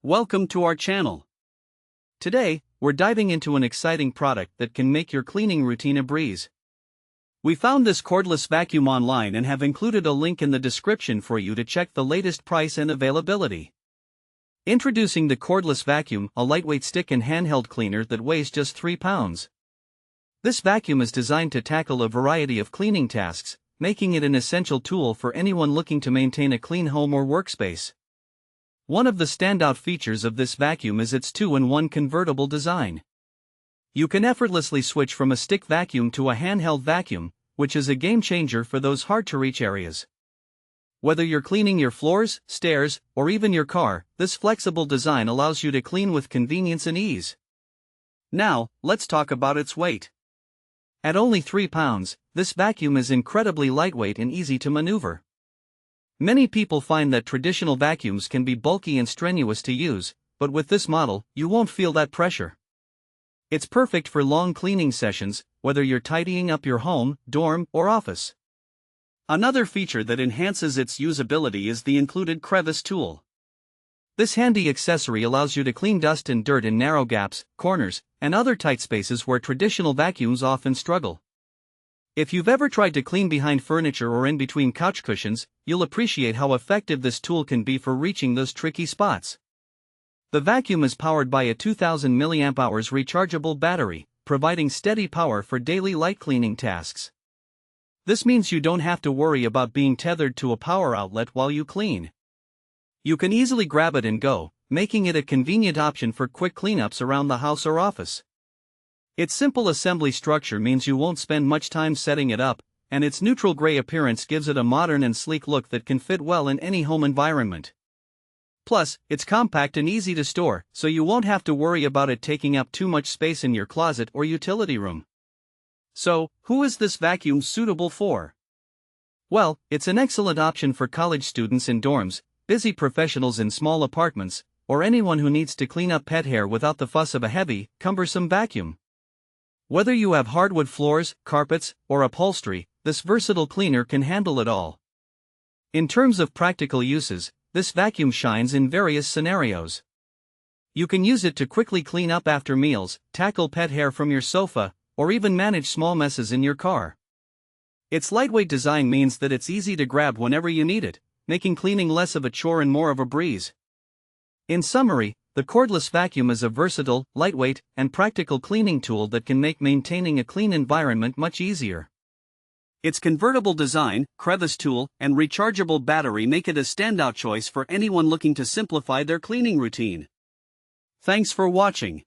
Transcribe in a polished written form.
Welcome to our channel. Today, we're diving into an exciting product that can make your cleaning routine a breeze. We found this cordless vacuum online and have included a link in the description for you to check the latest price and availability. Introducing the Cordless Vacuum, a lightweight stick and handheld cleaner that weighs just 3 pounds. This vacuum is designed to tackle a variety of cleaning tasks, making it an essential tool for anyone looking to maintain a clean home or workspace. One of the standout features of this vacuum is its 2-in-1 convertible design. You can effortlessly switch from a stick vacuum to a handheld vacuum, which is a game changer for those hard-to-reach areas. Whether you're cleaning your floors, stairs, or even your car, this flexible design allows you to clean with convenience and ease. Now, let's talk about its weight. At only 3 pounds, this vacuum is incredibly lightweight and easy to maneuver. Many people find that traditional vacuums can be bulky and strenuous to use, but with this model, you won't feel that pressure. It's perfect for long cleaning sessions, whether you're tidying up your home, dorm, or office. Another feature that enhances its usability is the included crevice tool. This handy accessory allows you to clean dust and dirt in narrow gaps, corners, and other tight spaces where traditional vacuums often struggle. If you've ever tried to clean behind furniture or in between couch cushions, you'll appreciate how effective this tool can be for reaching those tricky spots. The vacuum is powered by a 2000 mAh rechargeable battery, providing steady power for daily light cleaning tasks. This means you don't have to worry about being tethered to a power outlet while you clean. You can easily grab it and go, making it a convenient option for quick cleanups around the house or office. Its simple assembly structure means you won't spend much time setting it up, and its neutral gray appearance gives it a modern and sleek look that can fit well in any home environment. Plus, it's compact and easy to store, so you won't have to worry about it taking up too much space in your closet or utility room. So, who is this vacuum suitable for? Well, it's an excellent option for college students in dorms, busy professionals in small apartments, or anyone who needs to clean up pet hair without the fuss of a heavy, cumbersome vacuum. Whether you have hardwood floors, carpets, or upholstery, this versatile cleaner can handle it all. In terms of practical uses, this vacuum shines in various scenarios. You can use it to quickly clean up after meals, tackle pet hair from your sofa, or even manage small messes in your car. Its lightweight design means that it's easy to grab whenever you need it, making cleaning less of a chore and more of a breeze. In summary, the cordless vacuum is a versatile, lightweight, and practical cleaning tool that can make maintaining a clean environment much easier. Its convertible design, crevice tool, and rechargeable battery make it a standout choice for anyone looking to simplify their cleaning routine. Thanks for watching.